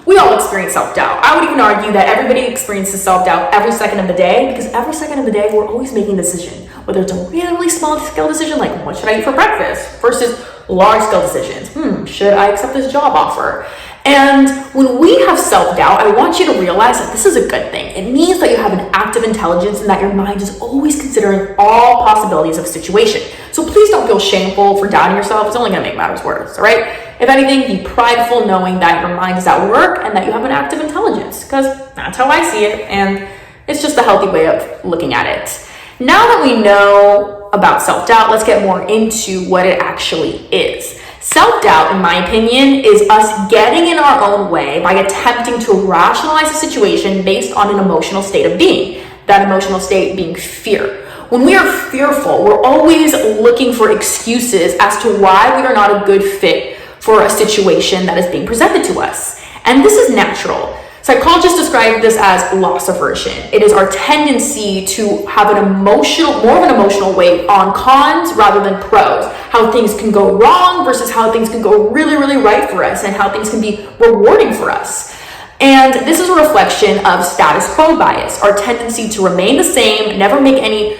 We all experience self-doubt. I would even argue that everybody experiences self-doubt every second of the day, because every second of the day, we're always making a decision. Whether it's a really small scale decision, like what should I eat for breakfast, versus large scale decisions. Should I accept this job offer? And when we have self-doubt, I want you to realize that this is a good thing. It means that you have an active intelligence and that your mind is always considering all possibilities of a situation. So please don't feel shameful for doubting yourself. It's only going to make matters worse, all right? If anything, be prideful knowing that your mind is at work and that you have an active intelligence, because that's how I see it, and it's just a healthy way of looking at it. Now that we know about self-doubt, let's get more into what it actually is. Self-doubt, in my opinion, is us getting in our own way by attempting to rationalize a situation based on an emotional state of being. That emotional state being fear. When we are fearful, we're always looking for excuses as to why we are not a good fit for a situation that is being presented to us. And this is natural. Psychologists describe this as loss aversion. It is our tendency to have more of an emotional weight on cons rather than pros. How things can go wrong versus how things can go really, really right for us, and how things can be rewarding for us. And this is a reflection of status quo bias, our tendency to remain the same, never make any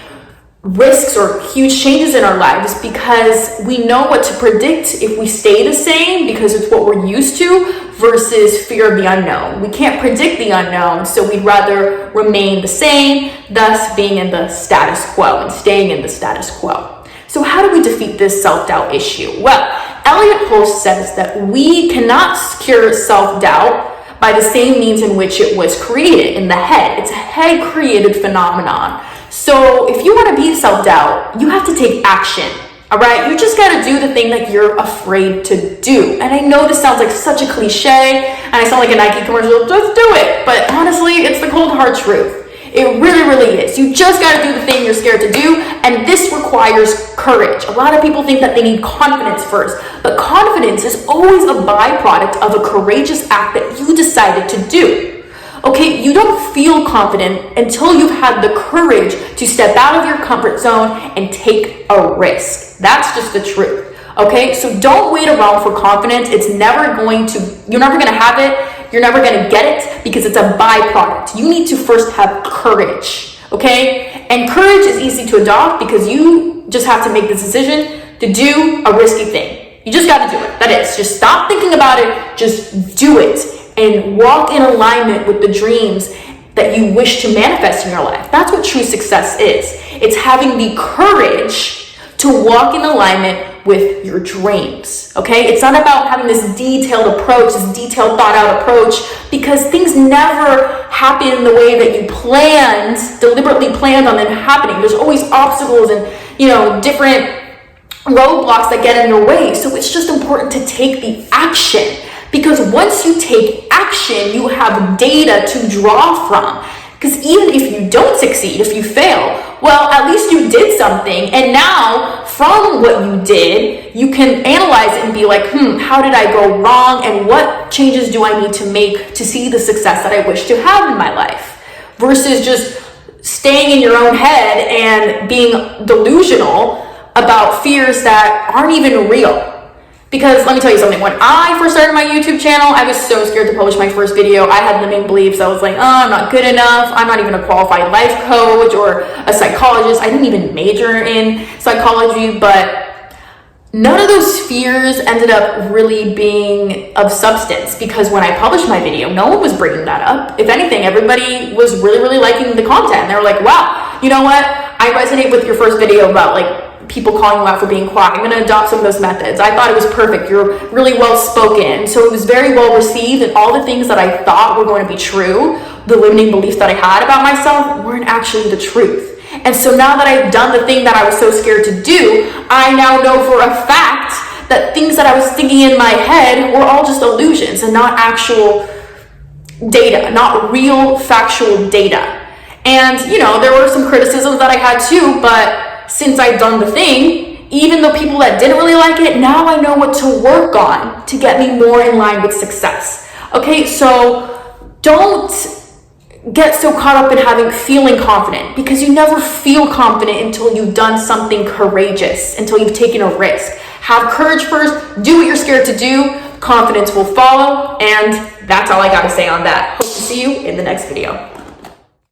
risks or huge changes in our lives, because we know what to predict if we stay the same, because it's what we're used to, versus fear of the unknown. We can't predict the unknown, so we'd rather remain the same, thus being in the status quo and staying in the status quo. So how do we defeat this self-doubt issue? Well, Elliot Hulse says that we cannot cure self-doubt by the same means in which it was created, in the head. It's a head-created phenomenon. So if you want to beat self-doubt, you have to take action, all right? You just got to do the thing that you're afraid to do. And I know this sounds like such a cliche, and I sound like a Nike commercial, just do it. But honestly, it's the cold hard truth. It really, really is. You just got to do the thing you're scared to do, and this requires courage. A lot of people think that they need confidence first, but confidence is always a byproduct of a courageous act that you decided to do. Okay, you don't feel confident until you've had the courage to step out of your comfort zone and take a risk. That's just the truth. Okay, so don't wait around for confidence. You're never going to have it. You're never going to get it, because it's a byproduct. You need to first have courage. Okay, and courage is easy to adopt because you just have to make the decision to do a risky thing. You just got to do it. That is, just stop thinking about it. Just do it. And walk in alignment with the dreams that you wish to manifest in your life. That's what true success is. It's having the courage to walk in alignment with your dreams, okay? It's not about having this detailed approach, this detailed thought out approach, because things never happen in the way that you deliberately planned on them happening. There's always obstacles and, different roadblocks that get in your way. So it's just important to take the action. Because once you take action, you have data to draw from. Because even if you don't succeed, if you fail, well, at least you did something. And now, from what you did, you can analyze it and be like, how did I go wrong? And what changes do I need to make to see the success that I wish to have in my life? Versus just staying in your own head and being delusional about fears that aren't even real. Because let me tell you something, when I first started my YouTube channel, I was so scared to publish my first video. I had limiting beliefs. I was like, I'm not good enough. I'm not even a qualified life coach or a psychologist. I didn't even major in psychology, but none of those fears ended up really being of substance, because when I published my video, no one was bringing that up. If anything, everybody was really, really liking the content. They were like, wow, you know what? I resonate with your first video about people calling you out for being quiet. I'm going to adopt some of those methods. I thought it was perfect. You're really well spoken. So it was very well received, and all the things that I thought were going to be true, the limiting beliefs that I had about myself, weren't actually the truth. And so now that I've done the thing that I was so scared to do, I now know for a fact that things that I was thinking in my head were all just illusions and not actual data, not real factual data. And, there were some criticisms that I had too, but since I've done the thing, even the people that didn't really like it, now I know what to work on to get me more in line with success. Okay, so don't get so caught up in feeling confident, because you never feel confident until you've done something courageous, until you've taken a risk. Have courage first, do what you're scared to do, confidence will follow, and That's all I got to say on that. Hope to see you in the next video.